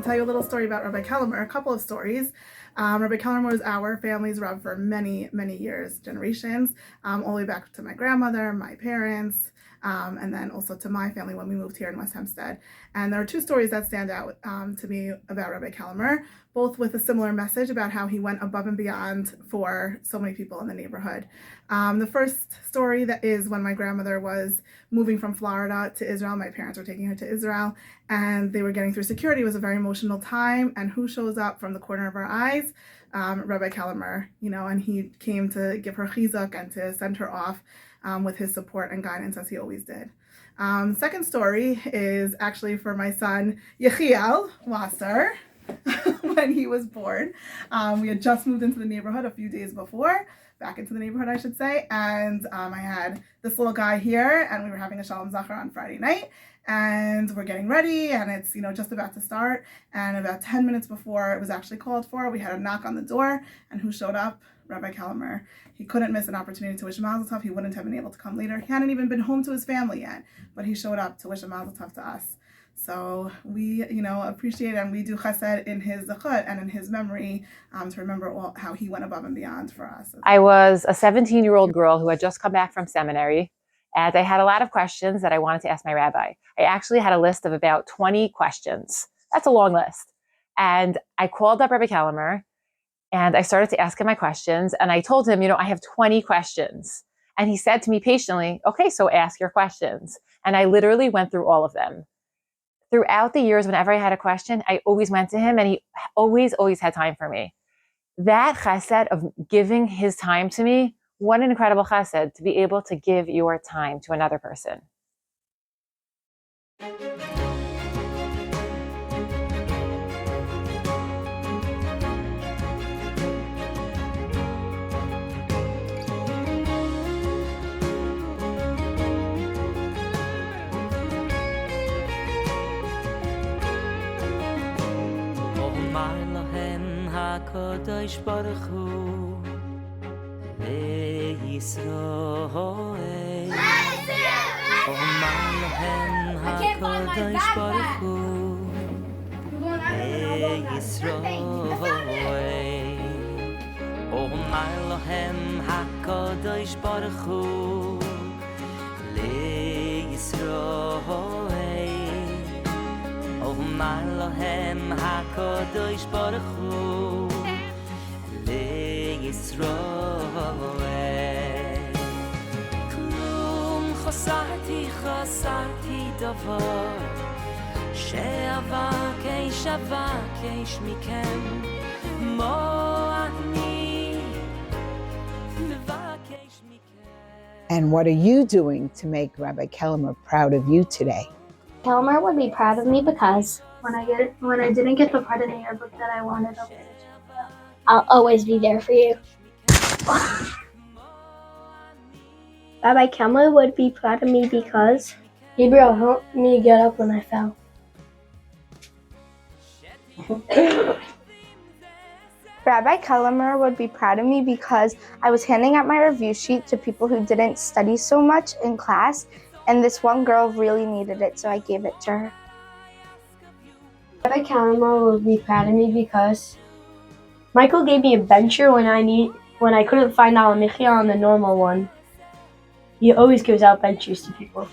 tell you a little story about Rabbi Kelemer, a couple of stories. Rabbi Kelemer was our family's Rav for many, many years, generations, all the way back to my grandmother, my parents, and then also to my family when we moved here in West Hempstead. And there are two stories that stand out to me about Rabbi Kelemer, both with a similar message about how he went above and beyond for so many people in the neighborhood. The first story that is when my grandmother was moving from Florida to Israel. My parents were taking her to Israel, and they were getting through security. It was a very emotional time, and who shows up from the corner of our eyes? Rabbi Kelemer, and he came to give her chizuk and to send her off with his support and guidance, as he always did. Second story is actually for my son Yechiel Wasser. When he was born, we had just moved into the neighborhood a few days before, back into the neighborhood, I should say, and I had this little guy here, and we were having a Shalom Zachar on Friday night, and we're getting ready, and it's just about to start, and about 10 minutes before it was actually called for, we had a knock on the door, and who showed up? Rabbi Kelemer. He couldn't miss an opportunity to wish a mazel tov. He wouldn't have been able to come later. He hadn't even been home to his family yet, but he showed up to wish a mazel tov to us. So we, appreciate and we do chesed in his zechut and in his memory to remember how he went above and beyond for us. I was a 17-year-old girl who had just come back from seminary, and I had a lot of questions that I wanted to ask my rabbi. I actually had a list of about 20 questions. That's a long list. And I called up Rabbi Kelemer, and I started to ask him my questions, and I told him, I have 20 questions. And he said to me patiently, okay, so ask your questions. And I literally went through all of them. Throughout the years, whenever I had a question, I always went to him, and he always had time for me. That chesed of giving his time to me, what an incredible chesed to be able to give your time to another person. HaKadosh Baruch Hu Yisroel Omar Lohem HaKadosh Baruch Hu Yisroel Omar Lohem HaKadosh Baruch Hu Yisroel Omar Lohem HaKadosh Baruch Hu Yisroel Klum chasarti davar She'avakesh mikem Mo ani mevakesh mikem. And what are you doing to make Rabbi Kelemer proud of you today? Kelemer would be proud of me because when I didn't get the part in the yearbook that I wanted, I'll always be there for you. Rabbi Kelemer would be proud of me because Gabriel helped me get up when I fell. Rabbi Kelemer would be proud of me because I was handing out my review sheet to people who didn't study so much in class, and this one girl really needed it, so I gave it to her. Rabbi Kelemer would be proud of me because Michael gave me a bencher when I couldn't find Alamichia on the normal one. He always gives out benchers to people.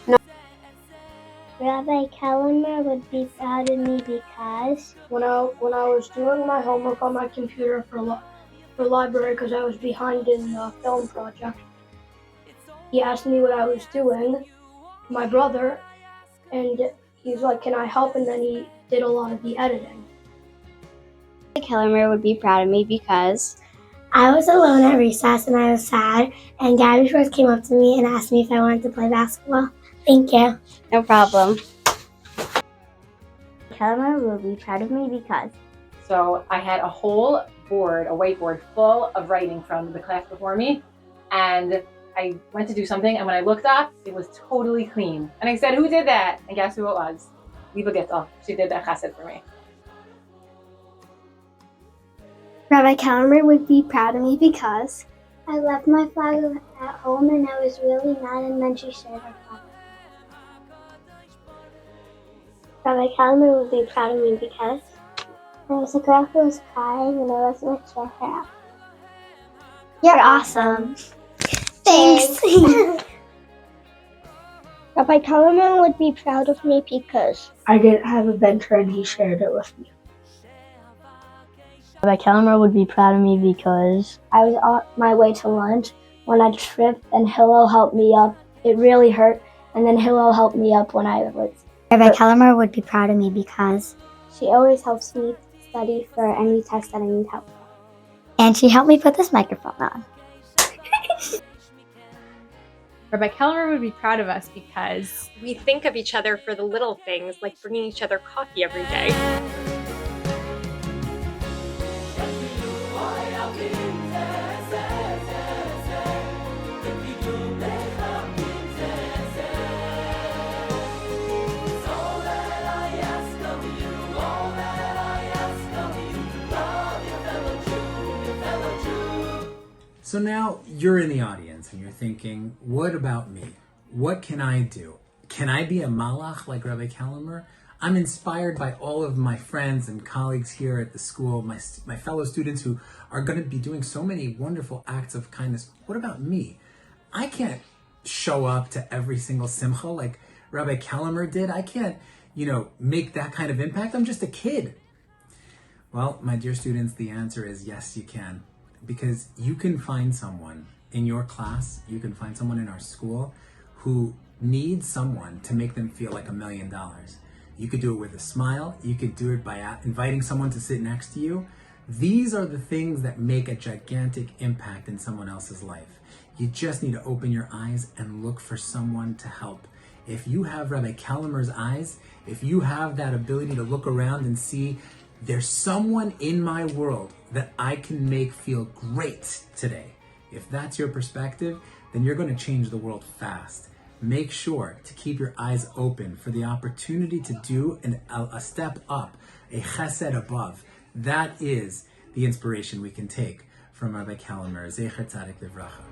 Rabbi Kelemer would be proud of me because when I was doing my homework on my computer for library because I was behind in the film project, he asked me what I was doing, my brother, and he's like, "Can I help?" And then he did a lot of the editing. Kelemer would be proud of me because I was alone at recess and I was sad, and Gabby first came up to me and asked me if I wanted to play basketball. Thank you. No problem. Kelemer will be proud of me because So I had a whole board, a whiteboard full of writing from the class before me, and I went to do something, and when I looked up, it was totally clean. And I said, "Who did that?" And guess who it was? Liba Gittel. She did that chesed for me. Rabbi Kelemer would be proud of me because I left my flag at home and I was really mad, and then she shared her flag. Rabbi Kelemer would be proud of me because There was a girl who was crying and I was going to cheer her up. You're awesome. Thanks. Rabbi Kelemer would be proud of me because I didn't have a mentor and he shared it with me. Rabbi Kelemer would be proud of me because I was on my way to lunch when I tripped and Hillel helped me up. It really hurt, and then Hillel helped me up when I was. Rabbi Kelemer would be proud of me because She always helps me study for any test that I need help. and she helped me put this microphone on. Rabbi Kelemer would be proud of us because we think of each other for the little things, like bringing each other coffee every day. So now you're in the audience and you're thinking, what about me? What can I do? Can I be a malach like Rabbi Kelemer? I'm inspired by all of my friends and colleagues here at the school, my fellow students who are going to be doing so many wonderful acts of kindness. What about me? I can't show up to every single simcha like Rabbi Kelemer did. I can't, make that kind of impact. I'm just a kid. Well, my dear students, the answer is yes, you can. Because you can find someone in your class, you can find someone in our school who needs someone to make them feel like $1 million. You could do it with a smile. You could do it by inviting someone to sit next to you. These are the things that make a gigantic impact in someone else's life. You just need to open your eyes and look for someone to help. If you have Rabbi Kelemer's eyes, if you have that ability to look around and see there's someone in my world that I can make feel great today. If that's your perspective, then you're going to change the world fast. Make sure to keep your eyes open for the opportunity to do a step up, a chesed above. That is the inspiration we can take from Rabbi Kelemer, Zecher Tzadik Livracha.